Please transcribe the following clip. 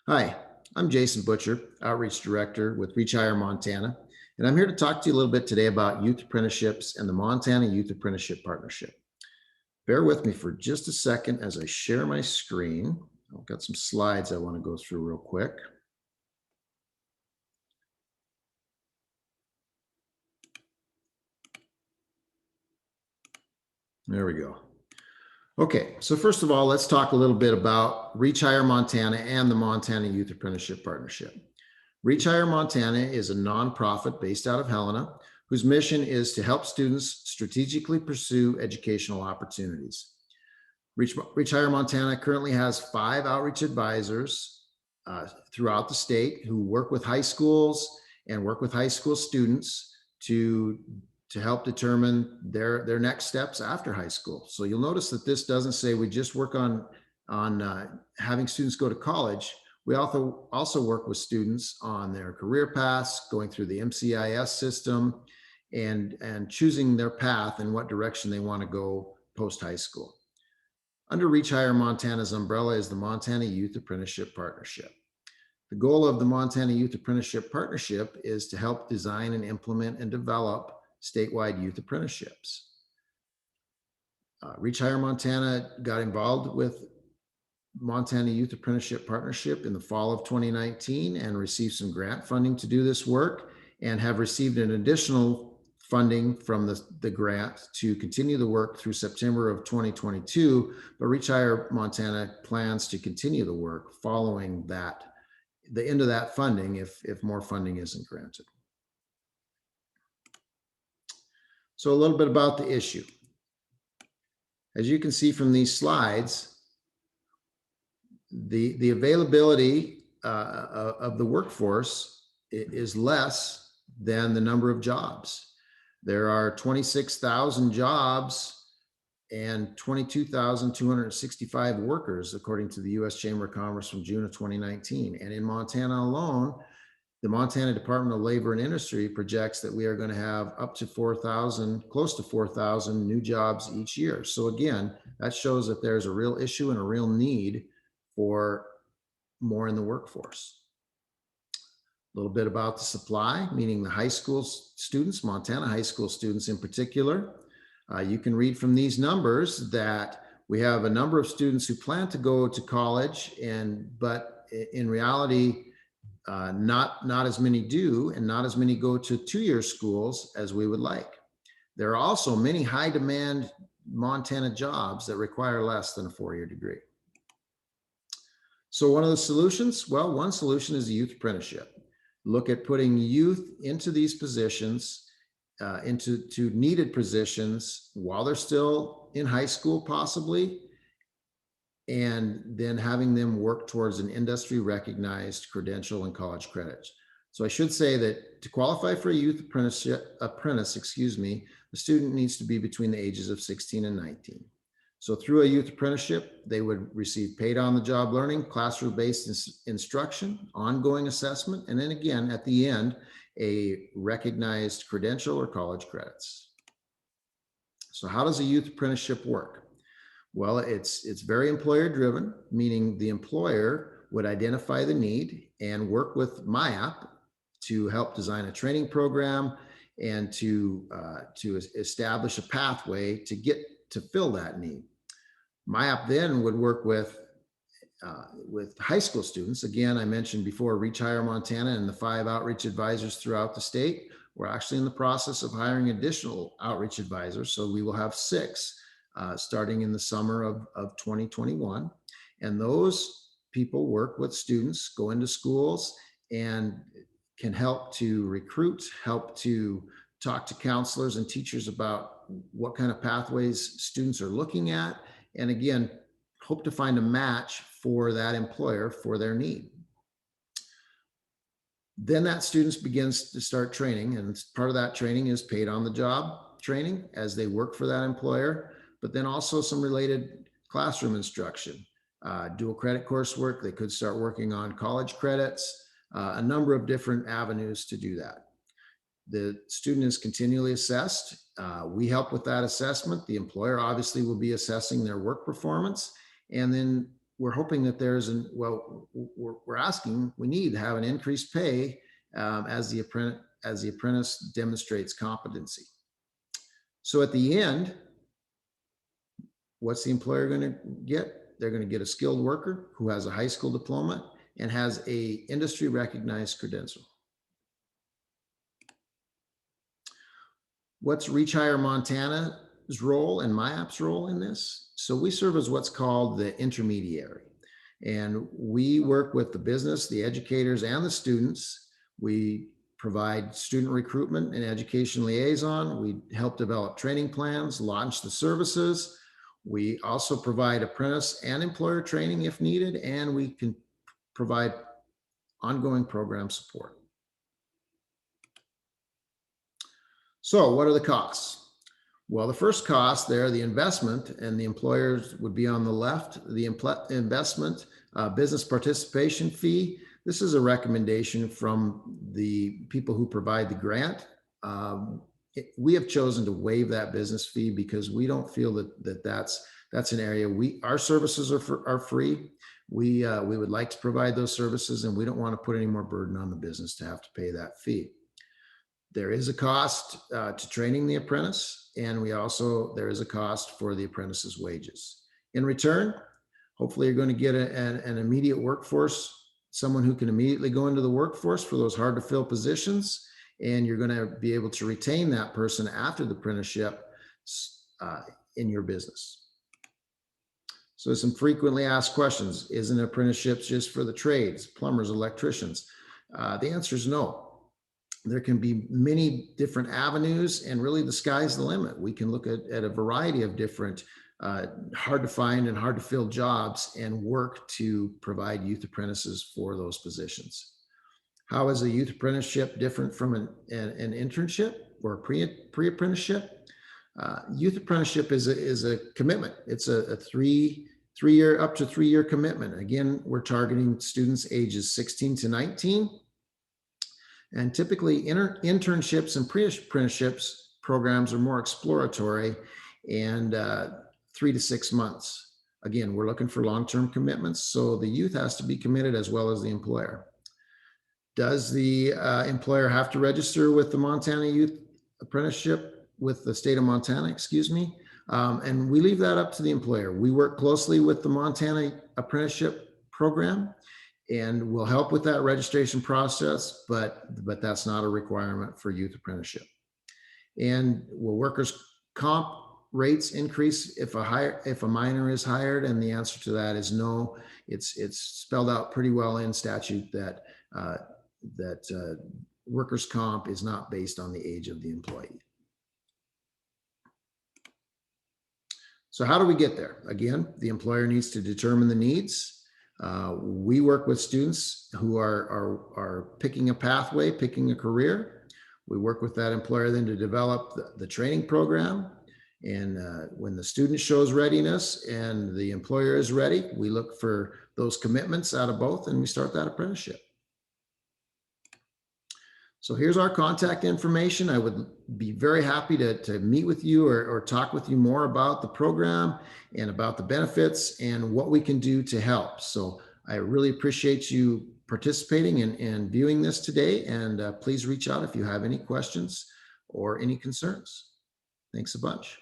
Hi, I'm Jason Butcher, Outreach Director with Reach Higher Montana, and I'm here to talk to you a little bit today about youth apprenticeships and the Montana Youth Apprenticeship Partnership. Bear with me for just a second as I share my screen. I've got some slides I want to go through real quick. There we go. Okay, so first of all, let's talk a little bit about Reach Higher Montana and the Montana Youth Apprenticeship Partnership. Reach Higher Montana is a nonprofit based out of Helena whose mission is to help students strategically pursue educational opportunities. Reach Higher Montana currently has 5 outreach advisors throughout the state who work with high schools and work with high school students to help determine their next steps after high school. So you'll notice that this doesn't say we just work on having students go to college. We also work with students on their career paths, going through the MCIS system, and choosing their path and what direction they want to go post high school. Under Reach Higher Montana's umbrella is the Montana Youth Apprenticeship Partnership. The goal of the Montana Youth Apprenticeship Partnership is to help design and implement and develop statewide youth apprenticeships. Reach Higher Montana got involved with Montana Youth Apprenticeship Partnership in the fall of 2019 and received some grant funding to do this work, and have received an additional funding from the grant to continue the work through September of 2022. But Reach Higher Montana plans to continue the work following that, the end of that funding, if more funding isn't granted. So a little bit about the issue. As you can see from these slides, the availability of the workforce is less than the number of jobs. There are 26,000 jobs and 22,265 workers, according to the U.S. Chamber of Commerce from June of 2019. And in Montana alone, the Montana Department of Labor and Industry projects that we are going to have up to 4,000, close to 4,000 new jobs each year. So again, that shows that there's a real issue and a real need for more in the workforce. A little bit about the supply, meaning the high school students, Montana high school students in particular. You can read from these numbers that we have a number of students who plan to go to college, but in reality, not as many do, and not as many go to two-year schools as we would like. There are also many high-demand Montana jobs that require less than a four-year degree. So one of the solutions, well, one solution is the youth apprenticeship. Look at putting youth into these positions, into needed positions while they're still in high school possibly, and then having them work towards an industry recognized credential and college credits. So I should say that to qualify for a youth apprentice, the student needs to be between the ages of 16 and 19. So through a youth apprenticeship, they would receive paid on-the-job learning, classroom-based instruction, ongoing assessment, and then again, at the end, a recognized credential or college credits. So how does a youth apprenticeship work? Well, it's very employer-driven, meaning the employer would identify the need and work with MyApp to help design a training program and to establish a pathway to fill that need. MyApp then would work with high school students. Again, I mentioned before, Reach Higher Montana and the 5 outreach advisors throughout the state. We're actually in the process of hiring additional outreach advisors. So we will have 6 starting in the summer of 2021. And those people work with students, go into schools, and can help to recruit, help to talk to counselors and teachers about what kind of pathways students are looking at, and again, hope to find a match for that employer for their need. Then that student begins to start training, and part of that training is paid on the job training as they work for that employer, but then also some related classroom instruction, dual credit coursework. They could start working on college credits, a number of different avenues to do that. The student is continually assessed. We help with that assessment. The employer obviously will be assessing their work performance. And then we're hoping that we're asking, we need to have an increased pay as the apprentice demonstrates competency. So at the end, what's the employer going to get? They're going to get a skilled worker who has a high school diploma and has a industry recognized credential. What's Reach Higher Montana's role and MyApp's role in this? So we serve as what's called the intermediary. And we work with the business, the educators, and the students. We provide student recruitment and education liaison. We help develop training plans, launch the services. We also provide apprentice and employer training if needed, and we can provide ongoing program support. So what are the costs? Well, the first cost there, the investment, and the employers would be on the left, the investment, business participation fee. This is a recommendation from the people who provide the grant. We have chosen to waive that business fee because we don't feel that's an area our services are free. We would like to provide those services, and we don't want to put any more burden on the business to have to pay that fee. There is a cost to training the apprentice, and there is a cost for the apprentice's wages. In return, hopefully you're going to get an immediate workforce, someone who can immediately go into the workforce for those hard to fill positions, and you're going to be able to retain that person after the apprenticeship in your business. So some frequently asked questions: isn't apprenticeships just for the trades, plumbers, electricians? The answer is no. There can be many different avenues, and really the sky's the limit. We can look at a variety of different hard to find and hard to fill jobs and work to provide youth apprentices for those positions. How is a youth apprenticeship different from an internship or a pre-apprenticeship? Youth apprenticeship is a commitment. It's a up to 3 year commitment. Again, we're targeting students ages 16 to 19. And typically internships and pre-apprenticeships programs are more exploratory and 3 to 6 months. Again, we're looking for long-term commitments, so the youth has to be committed as well as the employer. Does the employer have to register with the Montana Youth Apprenticeship, with the state of Montana, excuse me? And we leave that up to the employer. We work closely with the Montana Apprenticeship Program, and we'll help with that registration process, but that's not a requirement for youth apprenticeship. And will workers' comp rates increase if a minor is hired? And the answer to that is no. It's spelled out pretty well in statute that workers' comp is not based on the age of the employee. So how do we get there? Again, the employer needs to determine the needs. We work with students who are picking a pathway, picking a career. We work with that employer then to develop the training program. And when the student shows readiness and the employer is ready, we look for those commitments out of both, and we start that apprenticeship. So here's our contact information. I would be very happy to meet with you or talk with you more about the program and about the benefits and what we can do to help. So I really appreciate you participating and viewing this today. And please reach out if you have any questions or any concerns. Thanks a bunch.